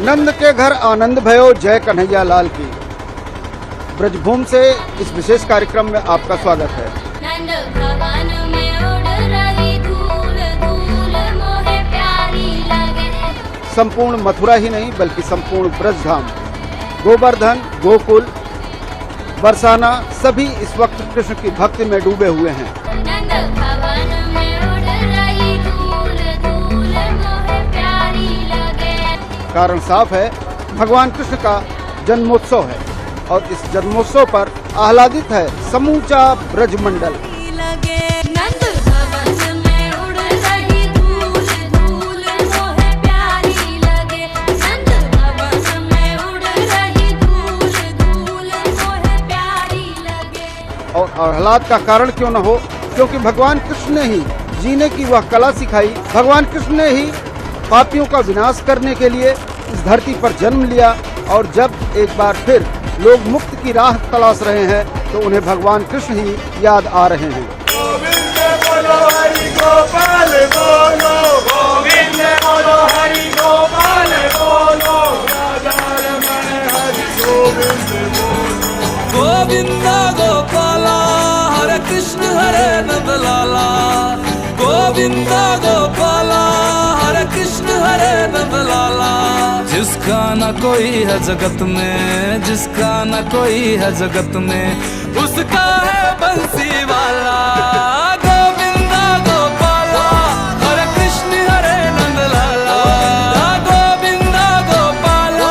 नंद के घर आनंद भयो, जय कन्हैया लाल की। ब्रजभूमि से इस विशेष कार्यक्रम में आपका स्वागत है। नंद भवन में उड़ रही धूल, धूल मोहे प्यारी लगे। संपूर्ण मथुरा ही नहीं बल्कि संपूर्ण ब्रजधाम, गोवर्धन, गोकुल, बरसाना सभी इस वक्त कृष्ण की भक्ति में डूबे हुए हैं। नंद भवन में उड़ रही धूल, धूल मोहे प्यारी लगे। कारण साफ है, भगवान कृष्ण का जन्मोत्सव है और इस जन्मोत्सव पर आह्लादित है समूचा ब्रजमंडल। नंद भवन में उड़ रही धूल, धूल मोहे प्यारी लगे। नंद भवन में उड़ रही धूल, धूल मोहे प्यारी लगे। और आह्लाद का कारण क्यों न हो, क्योंकि भगवान कृष्ण ने ही जीने की वह कला सिखाई। भगवान कृष्ण ने ही पापियों का विनाश करने के लिए इस धरती पर जन्म लिया और जब एक बार फिर लोग मुक्ति की राह तलाश रहे हैं तो उन्हें भगवान कृष्ण ही याद आ रहे हैं। गोविंद बोलो हरि गोपाल बोलो, गोविंद बोलो हरि गोपाल बोलो, राधा रमण हरि गोविंद बोलो। गोविंद गोपाला हरे कृष्ण हरे नंद लाला, गोविंद गोपाला हरे कृष्ण हरे नंद लाला। जिसका न कोई है जगत में, जिसका न कोई है जगत में, उसका है बंसी वाला। गोविंद गोपाला हरे कृष्ण हरे नंद लाला, गोविंद गोपाला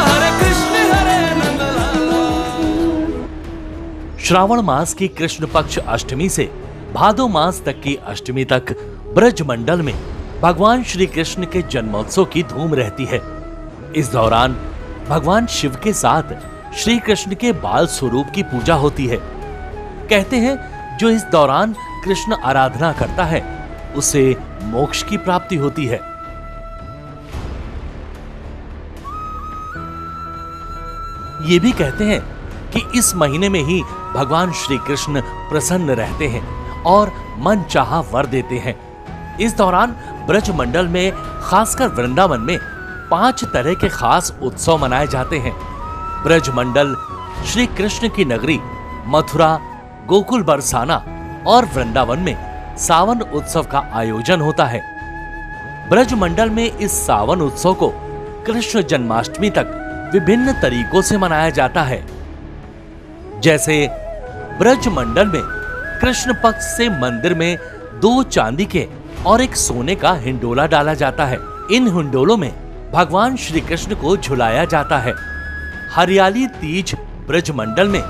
हरे कृष्ण हरे नंद लाला। श्रावण मास की कृष्ण पक्ष अष्टमी से भादो मास तक की अष्टमी तक ब्रज मंडल में भगवान श्री कृष्ण के जन्मोत्सव की धूम रहती है। इस दौरान भगवान शिव के साथ श्री कृष्ण के बाल स्वरूप की पूजा होती है। कहते हैं जो इस दौरान कृष्ण आराधना करता है उसे मोक्ष की प्राप्ति होती है। ये भी कहते हैं कि इस महीने में ही भगवान श्री कृष्ण प्रसन्न रहते हैं और मन चाहा वर देते हैं। इस दौरान ब्रज मंडल में खासकर वृंदावन में 5 तरह के खास उत्सव मनाए जाते हैं। ब्रज मंडल श्री कृष्ण की नगरी मथुरा, गोकुल, बरसाना और वृंदावन में सावन उत्सव का आयोजन होता है। ब्रज मंडल में इस सावन उत्सव को कृष्ण जन्माष्टमी तक विभिन्न तरीकों से मनाया जाता है। जैसे ब्रज मंडल में कृष्ण पक्ष से मंदिर में 2 चांदी के और 1 सोने का हिंडोला डाला जाता है। इन हिंडोलों में भगवान श्री कृष्ण को झुलाया जाता है। हरियाली तीज ब्रज मंडल में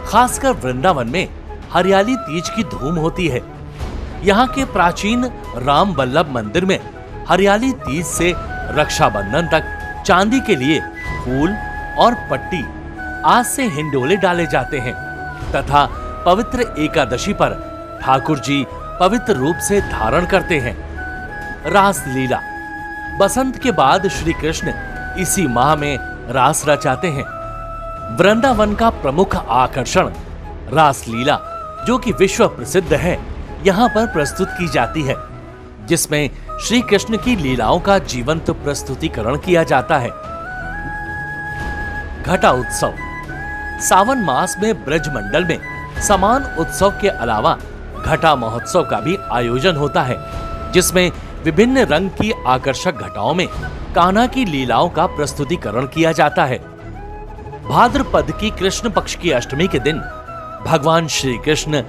खासकर वृंदावन में हरियाली तीज की धूम होती है। यहाँ के प्राचीन राम बल्लभ मंदिर में हरियाली तीज से रक्षाबंधन तक चांदी के लिए फूल और पट्टी आज से हिंडोले डाले जाते हैं तथा पवित्र एकादशी पर ठाकुर जी पवित्र रूप से धारण करते हैं। रास लीला बसंत के बाद श्री कृष्ण इसी माह में रास रचाते हैं। वृंदावन का प्रमुख आकर्षण रास लीला जो कि विश्व प्रसिद्ध है यहाँ पर प्रस्तुत की जाती है, जिसमें श्री कृष्ण की लीलाओं का जीवंत प्रस्तुतिकरण किया जाता है। घटा उत्सव सावन मास में ब्रज मंडल में समान उत्सव के अलावा घटा महोत्सव का भी आयोजन होता है, जिसमें विभिन्न रंग की आकर्षक घटाओं में कान्हा की लीलाओं का प्रस्तुतिकरण किया जाता है। भाद्रपद की कृष्ण पक्ष की अष्टमी के दिन भगवान श्री कृष्ण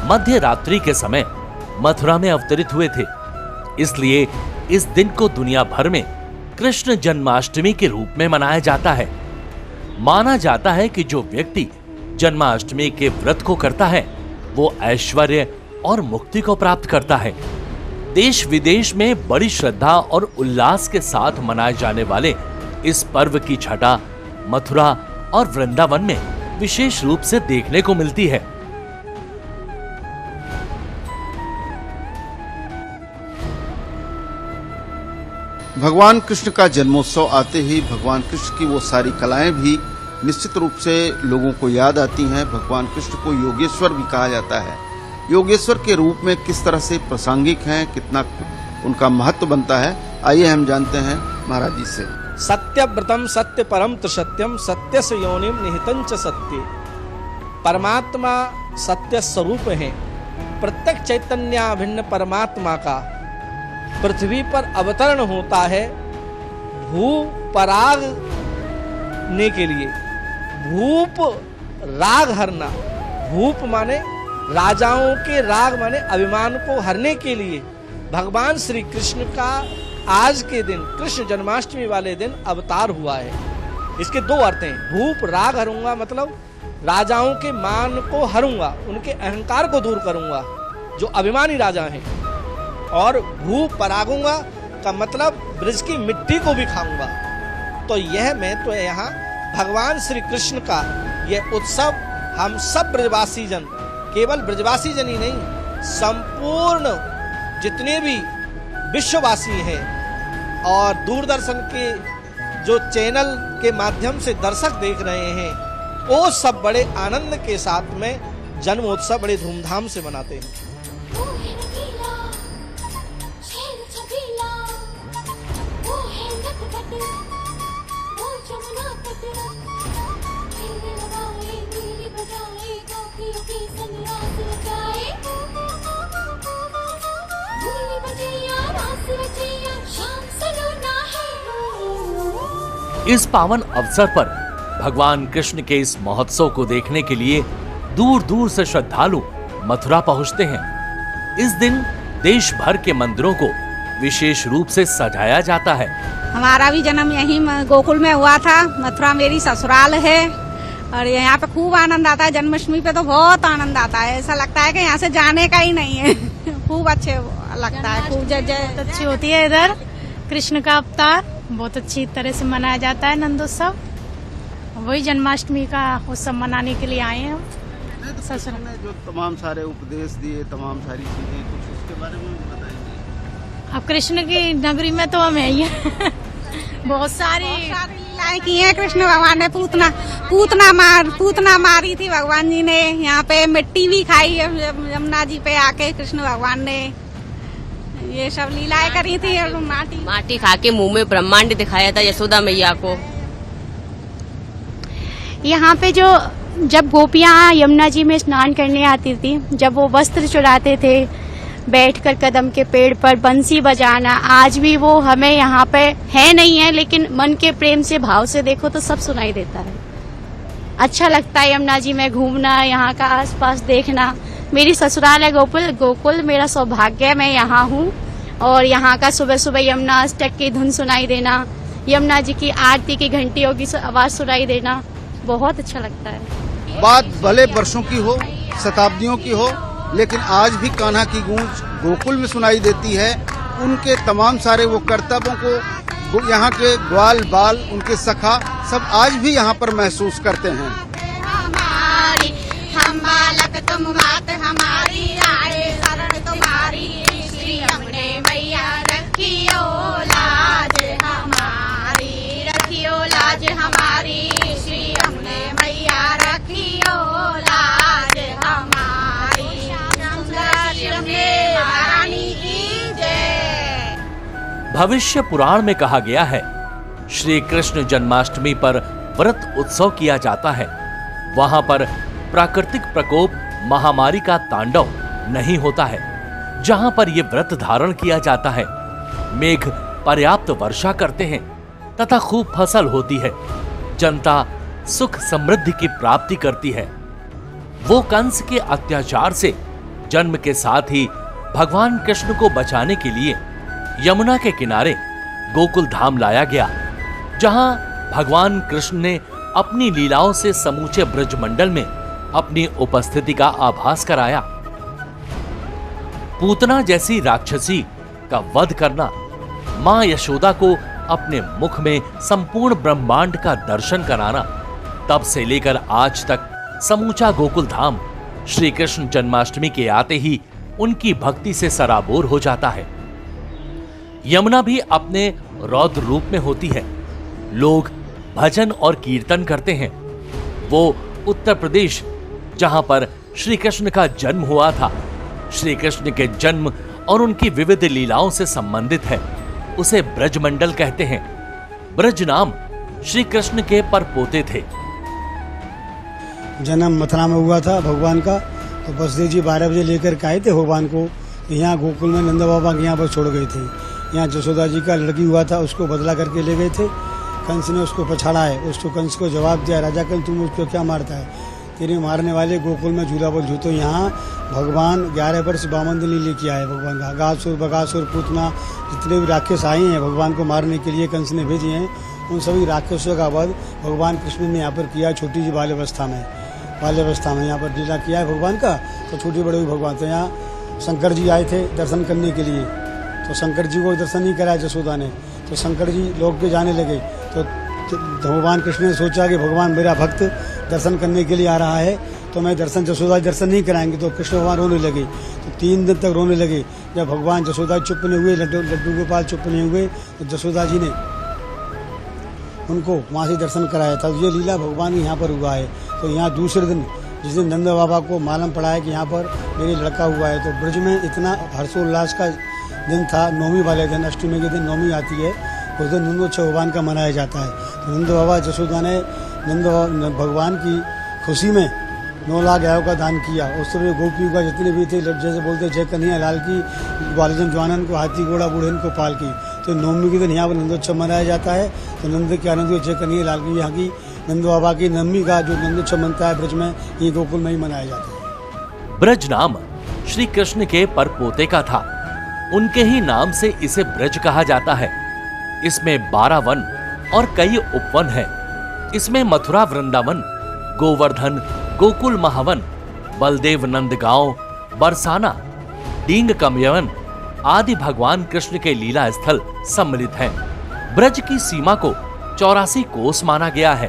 मध्य रात्रि के समय मथुरा में अवतरित हुए थे, इसलिए इस दिन को दुनिया भर में कृष्ण जन्माष्टमी के रूप में मनाया जाता है। माना जाता है कि जो व्यक्ति जन्माष्टमी के व्रत को करता है वो ऐश्वर्य और मुक्ति को प्राप्त करता है। देश विदेश में बड़ी श्रद्धा और उल्लास के साथ मनाए जाने वाले इस पर्व की छटा मथुरा और वृंदावन में विशेष रूप से देखने को मिलती है। भगवान कृष्ण का जन्मोत्सव आते ही भगवान कृष्ण की वो सारी कलाएं भी निश्चित रूप से लोगों को याद आती हैं। भगवान कृष्ण को योगेश्वर भी कहा जाता है। योगेश्वर के रूप में किस तरह से प्रासंगिक हैं, कितना उनका महत्व बनता है, आइए हम जानते हैं महाराज जी से। सत्यव्रतम सत्य परम च सत्यम सत्य से योनिम निहितं च सत्य। परमात्मा सत्य स्वरूप है। प्रत्येक चैतन्याभिन्न परमात्मा का पृथ्वी पर अवतरण होता है भू परागने के लिए। भूप राग हरना, भूप माने राजाओं के राग माने अभिमान को हरने के लिए भगवान श्री कृष्ण का आज के दिन कृष्ण जन्माष्टमी वाले दिन अवतार हुआ है। इसके दो अर्थ हैं। भूप राग हरूंगा मतलब राजाओं के मान को हरूंगा, उनके अहंकार को दूर करूंगा जो अभिमानी राजा हैं। और भू परागूंगा का मतलब ब्रज की मिट्टी को भी खाऊंगा। तो यह महत्व है यहाँ भगवान श्री कृष्ण का। यह उत्सव हम सब ब्रजवासी जन, केवल ब्रजवासी जन ही नहीं, संपूर्ण जितने भी विश्ववासी हैं और दूरदर्शन के जो चैनल के माध्यम से दर्शक देख रहे हैं, वो सब बड़े आनंद के साथ में जन्मोत्सव बड़े धूमधाम से मनाते हैं। वो है रंगीला, शेर छबीला, वो है नटखट, वो जमुना तट। खेलने लगाए, बीड़ी बजाए, गोपियों की संग रास रचाए। भूली बजैया, रास रचैया, शाम सलोना है। इस पावन अवसर पर भगवान कृष्ण के इस महोत्सव को देखने के लिए दूर दूर से श्रद्धालु मथुरा पहुंचते हैं। इस दिन देश भर के मंदिरों को विशेष रूप से सजाया जाता है। हमारा भी जन्म यहीं गोकुल में हुआ था। मथुरा मेरी ससुराल है और यहाँ पे खूब आनंद आता है। जन्माष्टमी पे तो बहुत आनंद आता है, ऐसा लगता है कि यहाँ से जाने का ही नहीं है। खूब अच्छे लगता है, खूब जय अच्छी होती है। इधर कृष्ण का अवतार बहुत अच्छी तरह से मनाया जाता है, नंदोत्सव। वही जन्माष्टमी का उत्सव मनाने के लिए आए हैं। ससुर ने जो तमाम सारे उपदेश दिए, तमाम सारी चीजें, कुछ उसके बारे में बताइए। अब कृष्ण की नगरी में तो हम है ही हैं। बहुत सारी लीलाएं की हैं कृष्ण भगवान ने। पूतना मारी थी भगवान जी ने। यहाँ पे मिट्टी भी खाई है यमुना जी पे आके कृष्ण भगवान ने। ये सब लीलाएं करी थी। और माटी खा के मुंह में ब्रह्मांड दिखाया था यशोदा मैया को। यहाँ पे जो जब गोपियाँ यमुना जी में स्नान करने आती थी, जब वो वस्त्र चुराते थे, बैठकर कदम के पेड़ पर बंसी बजाना, आज भी वो हमें यहाँ पे है नहीं है, लेकिन मन के प्रेम से भाव से देखो तो सब सुनाई देता है। अच्छा लगता है यमुना जी में घूमना, यहाँ का आसपास देखना। मेरी ससुराल है गोकुल मेरा सौभाग्य है, मैं यहाँ हूँ। और यहाँ का सुबह सुबह यमुना अष्टक की धुन सुनाई देना, यमुना जी की आरती की घंटियों की आवाज सुनाई देना, बहुत अच्छा लगता है। बात भले वर्षों की हो, शताब्दियों की हो, लेकिन आज भी कान्हा की गूंज गोकुल में सुनाई देती है। उनके तमाम सारे वो कर्तव्यों को यहाँ के ग्वाल बाल, उनके सखा सब आज भी यहाँ पर महसूस करते हैं। हमारी हम बालक तुम बात हमारी, आए शरण तुम्हारी, श्री हमने मैया रखियो लाज हमारी, रखियो लाज हमारी, श्री हमने मैया रखियो लाज हमारी। महारानी की जय। भविष्य पुराण में कहा गया है, श्री कृष्ण जन्माष्टमी पर व्रत उत्सव किया जाता है। वहां पर प्राकृतिक प्रकोप महामारी का तांडव नहीं होता है। जहां पर यह व्रत धारण किया जाता है, मेघ पर्याप्त वर्षा करते हैं तथा खूब फसल होती है। जनता सुख समृद्धि की प्राप्ति करती है। वो कंस के अत्याचार से जन्म के साथ ही भगवान कृष्ण को बचाने के लिए यमुना के किनारे गोकुल धाम लाया गया, जहां भगवान कृष्ण ने अपनी लीलाओं से समूचे ब्रजमंडल में अपनी उपस्थिति का आभास कराया। पूतना जैसी राक्षसी का वध करना, मां यशोदा को अपने मुख में संपूर्ण ब्रह्मांड का दर्शन कराना, तब से लेकर आज तक समूचा गोकुल धाम श्री कृष्ण जन्माष्टमी के आते ही उनकी भक्ति से सराबोर हो जाता है। यमुना भी अपने रौद्र रूप में होती है। लोग भजन और कीर्तन करते हैं। वो उत्तर प्रदेश, जहां पर श्री कृष्ण का जन्म हुआ था, श्री कृष्ण के जन्म और उनकी विविध लीलाओं से संबंधित है, उसे ब्रजमंडल कहते हैं। ब्रज नाम श्री कृष्ण के परपोते थे। जन्म मथुरा में हुआ था भगवान का, तो बसदेव जी 12 बजे लेकर के आए थे भगवान को। यहाँ गोकुल में नंद बाबा के यहाँ पर छोड़ गए थे। यहाँ जसोदा जी का लड़की हुआ था, उसको बदला करके ले गए थे। कंस ने उसको पछाड़ा है। उसको कंस को जवाब दिया, राजा कंस तुम उसको क्या मारता है, तेरे मारने वाले गोकुल में झूला बोल झूठो। यहाँ भगवान 11 वर्ष बामन दिनी लेके आए भगवान का। अगासुर बगासुर पूतना जितने भी राक्षस आए हैं भगवान को मारने के लिए कंस ने भेजे हैं, उन सभी राक्षसों का वध भगवान कृष्ण ने यहाँ पर किया। छोटी सी बाल्यावस्था में यहाँ पर लीला किया है भगवान का। तो छोटी बड़े भगवान, तो यहाँ शंकर जी आए थे दर्शन करने के लिए, तो शंकर जी को दर्शन नहीं कराया जसोदा ने, तो शंकर जी लौट के जाने लगे। तो भगवान कृष्ण ने सोचा कि भगवान मेरा भक्त दर्शन करने के लिए आ रहा है, तो मैं जसोदा दर्शन नहीं कराएंगे। तो कृष्ण भगवान रोने लगे, तो 3 दिन तक रोने लगे। जब भगवान जसोदा चुप नहीं हुए, लड्डू गोपाल चुप नहीं हुए, तो जसोदा जी ने उनको वहाँ से दर्शन कराया था। ये लीला भगवान यहाँ पर हुआ है। तो यहाँ दूसरे दिन जिस दिन नंद बाबा को मालूम पड़ा है कि यहाँ पर मेरे लड़का हुआ है, तो ब्रज में इतना हर्षोल्लास का दिन था। नौमी वाले दिन, अष्टमी के दिन नौमी आती है, उस दिन नंदोत्सव भगवान का मनाया जाता है। तो नंद बाबा जसोदा ने भगवान की खुशी में 9 लाख गायों का दान किया। उस समय गोपियों का जितने भी थे, जैसे बोलते जय कन्हैया लाल की, ग्वालजन जवानन को, हाथी घोड़ा बूढ़न को पाल की। तो नवमी के दिन यहाँ पर नंदोत्सव मनाया जाता है। तो नंद के आनंद जय कन्हैया लाल की, यहाँ की नंद बाबा की नवमी का जो नंदोत्सव मनता है ब्रज में, ये गोकुल में ही मनाया जाता है। ब्रज नाम श्री कृष्ण के परपोते का था, उनके ही नाम से इसे ब्रज कहा जाता है। इसमें 12 वन और कई उपवन हैं। इसमें मथुरा वृंदावन, गोवर्धन, गोकुल महावन, बलदेव नंदगांव, बरसाना, डींग कमयवन आदि भगवान कृष्ण के लीला स्थल सम्मिलित हैं। ब्रज की सीमा को 84 कोस माना गया है।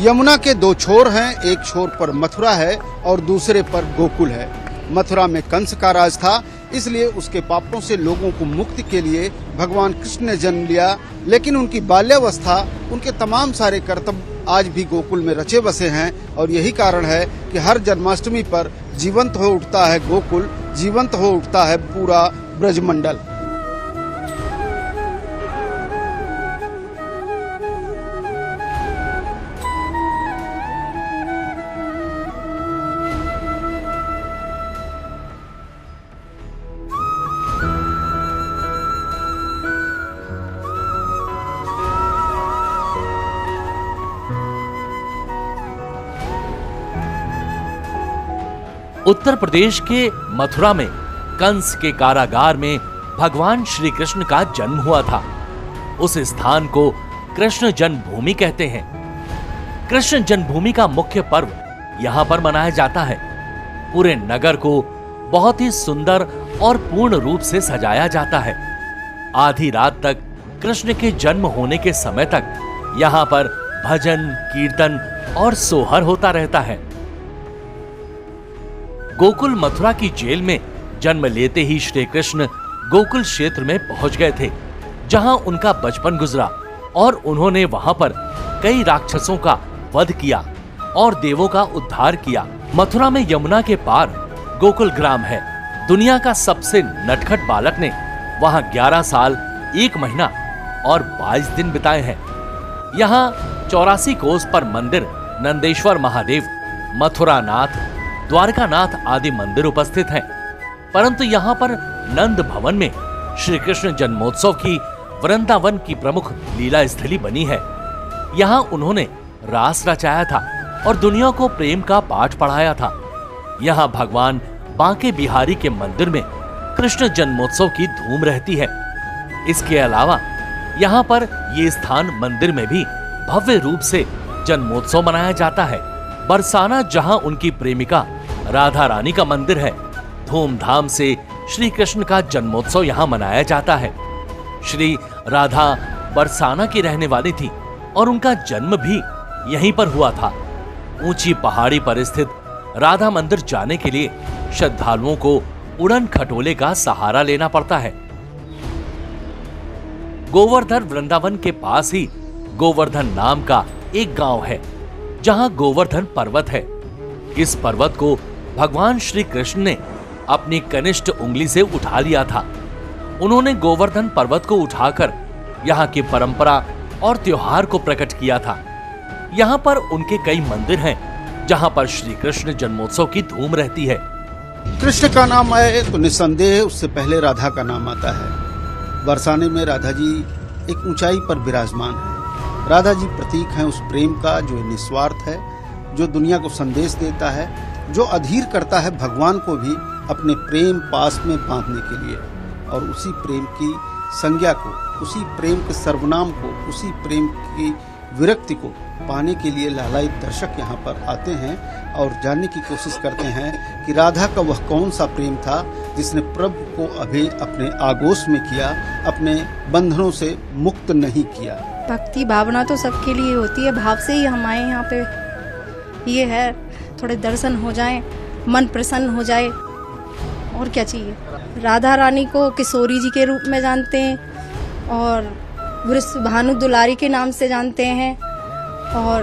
यमुना के 2 छोर हैं, एक छोर पर मथुरा है और दूसरे पर गोकुल है। मथुरा में कंस का राज था, इसलिए उसके पापों से लोगों को मुक्ति के लिए भगवान कृष्ण ने जन्म लिया। लेकिन उनकी बाल्यावस्था, उनके तमाम सारे कर्तव्य आज भी गोकुल में रचे बसे हैं, और यही कारण है कि हर जन्माष्टमी पर जीवंत हो उठता है गोकुल, जीवंत हो उठता है पूरा ब्रजमंडल। उत्तर प्रदेश के मथुरा में कंस के कारागार में भगवान श्री कृष्ण का जन्म हुआ था। उस स्थान को कृष्ण जन्मभूमि कहते हैं। कृष्ण जन्मभूमि का मुख्य पर्व यहाँ पर मनाया जाता है। पूरे नगर को बहुत ही सुंदर और पूर्ण रूप से सजाया जाता है। आधी रात तक कृष्ण के जन्म होने के समय तक यहाँ पर भजन, कीर्तन और सोहर होता रहता है। गोकुल मथुरा की जेल में जन्म लेते ही श्री कृष्ण गोकुल क्षेत्र में पहुंच गए थे, जहां उनका बचपन गुजरा और उन्होंने वहां पर कई राक्षसों का वध किया और देवों का उद्धार किया। मथुरा में यमुना के पार गोकुल ग्राम है। दुनिया का सबसे नटखट बालक ने वहां 11 साल 1 महीना और 22 दिन बिताए हैं। यहाँ 84 कोस पर मंदिर नंदेश्वर महादेव, मथुरा नाथ, द्वारका नाथ आदि मंदिर उपस्थित हैं। परंतु यहाँ पर नंद भवन में श्री कृष्ण जन्मोत्सव की वृंदावन की प्रमुख लीला स्थली बनी है। यहाँ उन्होंने रास रचाया था और दुनिया को प्रेम का पाठ पढ़ाया था। यहाँ भगवान बांके बिहारी के मंदिर में कृष्ण जन्मोत्सव की धूम रहती है। इसके अलावा यहाँ पर ये स्थान मंदिर में भी भव्य रूप से जन्मोत्सव मनाया जाता है। बरसाना, जहाँ उनकी प्रेमिका राधा रानी का मंदिर है, धूमधाम से श्री कृष्ण का जन्मोत्सव यहाँ मनाया जाता है। श्री राधा बरसाना की रहने वाली थी और उनका जन्म भी यहीं पर हुआ था। ऊंची पहाड़ी पर स्थित राधा मंदिर जाने के लिए श्रद्धालुओं को उड़न खटोले का सहारा लेना पड़ता है। गोवर्धन वृंदावन के पास ही गोवर्धन नाम का एक गांव है, जहां गोवर्धन पर्वत है। इस पर्वत को भगवान श्री कृष्ण ने अपनी कनिष्ठ उंगली से उठा लिया था। उन्होंने गोवर्धन पर्वत को उठाकर यहाँ की परंपरा और त्योहार को प्रकट किया था। यहाँ पर उनके कई मंदिर हैं जहाँ पर श्री कृष्ण जन्मोत्सव की धूम रहती है। कृष्ण का नाम आए तो निस्संदेह उससे पहले राधा का नाम आता है। बरसाने में राधा जी एक ऊंचाई पर विराजमान है। राधा जी प्रतीक हैं उस प्रेम का जो निस्वार्थ है, जो दुनिया को संदेश देता है, जो अधीर करता है भगवान को भी अपने प्रेम पास में बांधने के लिए। और उसी प्रेम की संज्ञा को, उसी प्रेम के सर्वनाम को, उसी प्रेम की विरक्ति को पाने के लिए लालायित दर्शक यहाँ पर आते हैं और जानने की कोशिश करते हैं कि राधा का वह कौन सा प्रेम था जिसने प्रभु को अभी अपने आगोश में किया, अपने बंधनों से मुक्त नहीं किया। भक्ति भावना तो सबके लिए होती है, भाव से ही हम आए यहाँ पे। ये है थोड़े दर्शन हो जाएं, मन प्रसन्न हो जाए, और क्या चाहिए। राधा रानी को किशोरी जी के रूप में जानते हैं और भानु दुलारी के नाम से जानते हैं, और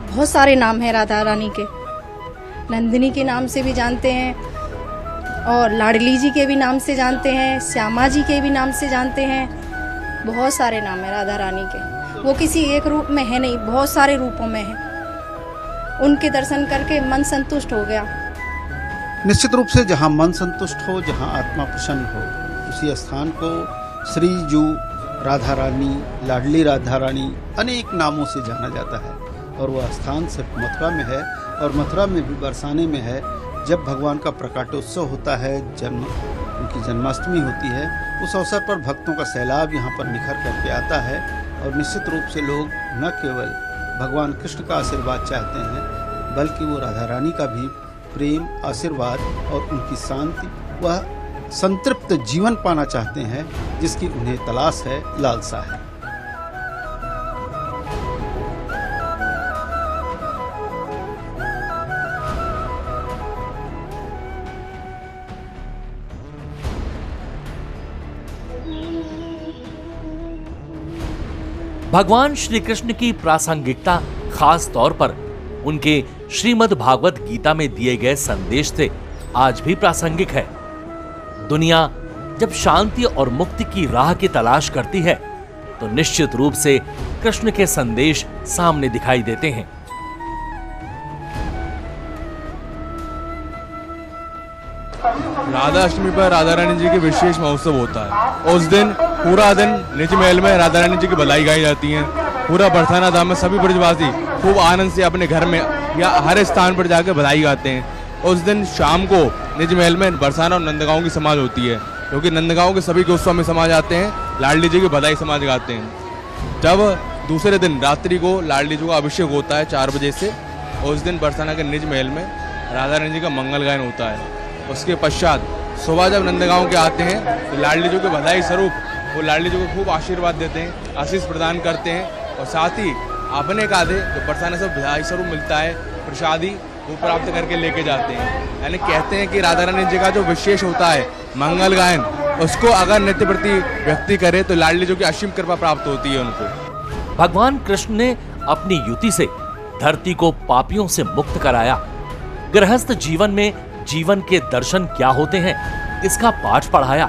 बहुत सारे नाम हैं राधा रानी के। नंदिनी के नाम से भी जानते हैं, और लाडली जी के भी नाम से जानते हैं, श्यामा जी के भी नाम से जानते हैं। बहुत सारे नाम हैं राधा रानी के। वो किसी एक रूप में है नहीं, बहुत सारे रूपों में है। उनके दर्शन करके मन संतुष्ट हो गया। निश्चित रूप से जहाँ मन संतुष्ट हो, जहाँ आत्मा प्रसन्न हो, उसी स्थान को श्री जू, राधा रानी, लाडली राधा रानी अनेक नामों से जाना जाता है। और वह स्थान सिर्फ मथुरा में है, और मथुरा में भी बरसाने में है। जब भगवान का प्रकाटोत्सव होता है, उनकी जन्माष्टमी होती है, उस अवसर पर भक्तों का सैलाब यहाँ पर निखर करके आता है। और निश्चित रूप से लोग न केवल भगवान कृष्ण का आशीर्वाद चाहते हैं, बल्कि वो राधा रानी का भी प्रेम, आशीर्वाद और उनकी शांति, वह संतृप्त जीवन पाना चाहते हैं जिसकी उन्हें तलाश है, लालसा है। भगवान श्री कृष्ण की प्रासंगिकता खास तौर पर उनके श्रीमद् भागवत गीता में दिए गए संदेश से आज भी प्रासंगिक है। दुनिया जब शांति और मुक्ति की राह की तलाश करती है तो निश्चित रूप से कृष्ण के संदेश सामने दिखाई देते हैं। राधा अष्टमी पर राधा रानी जी की विशेष महोत्सव होता है। उस दिन पूरा दिन निज महल में राधा रानी जी की बधाई गाई जाती है। पूरा बरसाना धाम में सभी ब्रजवासी खूब आनंद से अपने घर में या हर स्थान पर जाकर बधाई गाते हैं। उस दिन शाम को निज महल में बरसाना और नंदगांव की समाज होती है, क्योंकि नंदगांव के सभी गोस्वामी समाज आते हैं, लाडली जी की बधाई समाज गाते हैं। जब दूसरे दिन रात्रि को लाडली जी का अभिषेक होता है 4 बजे से, उस दिन बरसाना के निज महल में राधा रानी जी का मंगल गायन होता है। उसके पश्चात सुबह जब नंदगांव के आते हैं तो लाडली जी को बधाई स्वरूप वो लाडली जी को खूब आशीर्वाद देते हैं, आशीष प्रदान करते हैं, और साथ ही अपने कांधे जो बरसाने से बधाई स्वरूप मिलता है प्रसादी वो प्राप्त करके लेके जाते हैं। यानी कहते हैं कि राधा रानी जी का जो विशेष होता है मंगल गायन, उसको अगर नित्य प्रति व्यक्ति करे तो लाडली जी की असीम कृपा प्राप्त होती है उनको। भगवान कृष्ण ने अपनी युति से धरती को पापियों से मुक्त कराया। गृहस्थ जीवन में जीवन के दर्शन क्या होते हैं इसका पाठ पढ़ाया,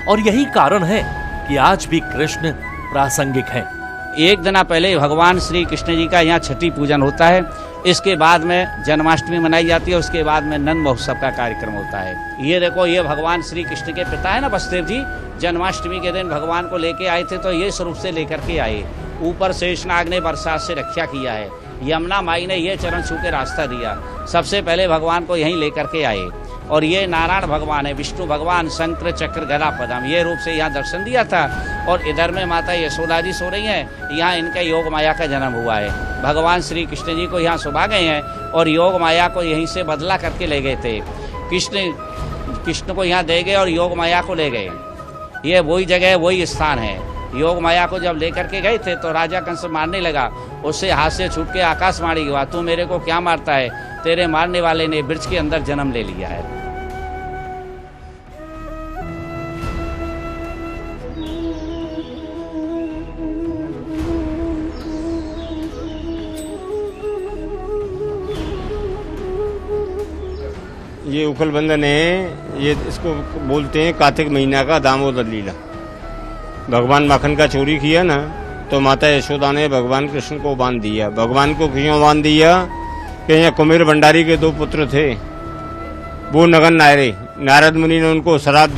और यही कारण है कि आज भी कृष्ण प्रासंगिक हैं। एक दिन पहले भगवान श्री कृष्ण जी का यहाँ छठी पूजन होता है। इसके बाद में जन्माष्टमी मनाई जाती है। उसके बाद में नंद महोत्सव का कार्यक्रम होता है। ये देखो, ये भगवान श्री कृष्ण के पिता है ना वसुदेव जी, जन्माष्टमी के दिन भगवान को लेके आए थे, तो ये स्वरूप से लेकर के आए। ऊपर शेषनाग ने बरसात से रक्षा किया है, यमुना माई ने ये चरण छू के रास्ता दिया। सबसे पहले भगवान को यहीं लेकर के आए। और ये नारायण भगवान है, विष्णु भगवान, शंकर चक्र गदा पदम, ये रूप से यहाँ दर्शन दिया था। और इधर में माता यशोदा जी सो रही हैं, यहाँ इनका योग माया का जन्म हुआ है। भगवान श्री कृष्ण जी को यहाँ सुबह गए हैं और योग माया को यहीं से बदला करके ले गए थे। कृष्ण को यहाँ दे गए और योग माया को ले गए। ये वही जगह है, वही स्थान है। योग माया को जब लेकर के गए थे तो राजा कंस मारने लगा। उससे हाथ से छूट के आकाशवाणी हुआ, तू मेरे को क्या मारता है, तेरे मारने वाले ने वृक्ष के अंदर जन्म ले लिया है। ये उखल बंधन है, ये इसको बोलते हैं कार्तिक महीना का दामोदर लीला। भगवान माखन का चोरी किया ना, तो माता यशोदा ने भगवान कृष्ण को बांध दिया। भगवान को क्यों बांध दिया कि यहाँ कुमेर भंडारी के 2 पुत्र थे, वो नगन नायरे, नारद मुनि ने उनको श्राप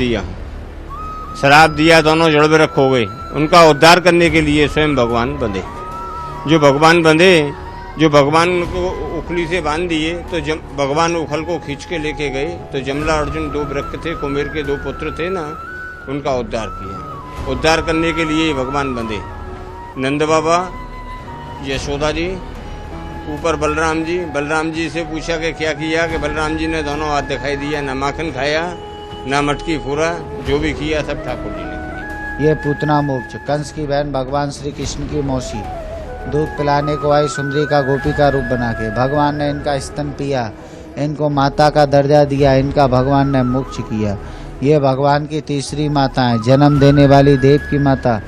दिया, दोनों जड़ में रख हो गए। उनका उद्धार करने के लिए स्वयं भगवान बंधे। जो भगवान को उखली से बांध दिए, तो भगवान उखल को खींच के लेके गए, तो जमला अर्जुन 2 वृक्ष थे, कुमेर के 2 पुत्र थे ना, उनका उद्धार किया। उद्धार करने के लिए भगवान बंधे। नंद बाबा, यशोदा जी, ऊपर बलराम जी से पूछा कि क्या किया, कि बलराम जी ने दोनों हाथ दिखाई दिया, ना माखन खाया ना मटकी फूरा, जो भी किया सब ठाकुर जी ने किया। ये पूतना मोक्ष कंस की बहन भगवान श्री कृष्ण की मौसी दूध पिलाने को आई सुंदरी का गोपी का रूप बना के। भगवान ने इनका स्तन पिया, इनको माता का दर्जा दिया, इनका भगवान ने मोक्ष किया। ये भगवान की तीसरी माता है, जन्म देने वाली देव की माता,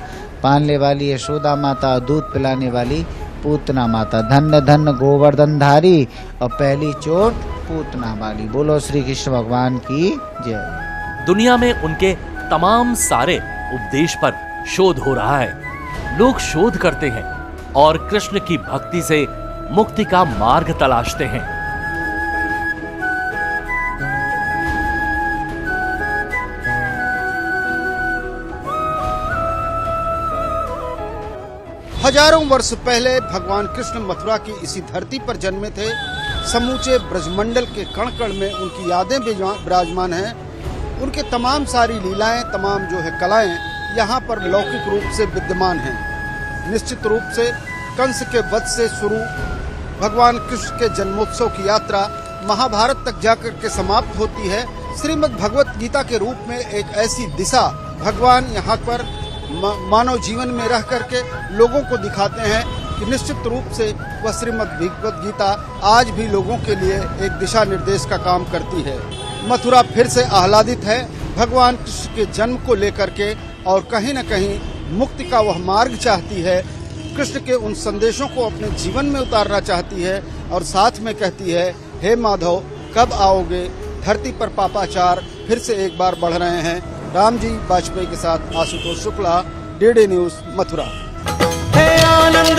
पालने वाली यशोदा माता, दूध पिलाने वाली पूतना माता। धन्य धन्य गोवर्धन धारी और पहली चोट पूतना वाली। बोलो श्री कृष्ण भगवान की जय। दुनिया में उनके तमाम सारे उपदेश पर शोध हो रहा है। लोग शोध करते हैं और कृष्ण की भक्ति से मुक्ति का मार्ग तलाशते हैं। हजारों वर्ष पहले भगवान कृष्ण मथुरा की इसी धरती पर जन्मे थे। समूचे ब्रजमंडल के कण कण में उनकी यादें विराजमान हैं। उनके तमाम सारी लीलाएं, तमाम जो है कलाएं यहाँ पर लौकिक रूप से विद्यमान हैं। निश्चित रूप से कंस के वध से शुरू भगवान कृष्ण के जन्मोत्सव की यात्रा महाभारत तक जाकर के समाप्त होती है। श्रीमद् भगवत गीता के रूप में एक ऐसी दिशा भगवान यहाँ पर मानव जीवन में रह करके लोगों को दिखाते हैं कि निश्चित रूप से वह श्रीमद् भगवत गीता आज भी लोगों के लिए एक दिशा निर्देश का काम करती है। मथुरा फिर से आह्लादित है भगवान कृष्ण के जन्म को लेकर के, और कहीं न कहीं मुक्ति का वह मार्ग चाहती है। कृष्ण के उन संदेशों को अपने जीवन में उतारना चाहती है और साथ में कहती है, हे माधव कब आओगे, धरती पर पापाचार फिर से एक बार बढ़ रहे हैं। राम जी वाजपेयी के साथ आशुतोष शुक्ला, डीडी न्यूज, मथुरा। हे आनंद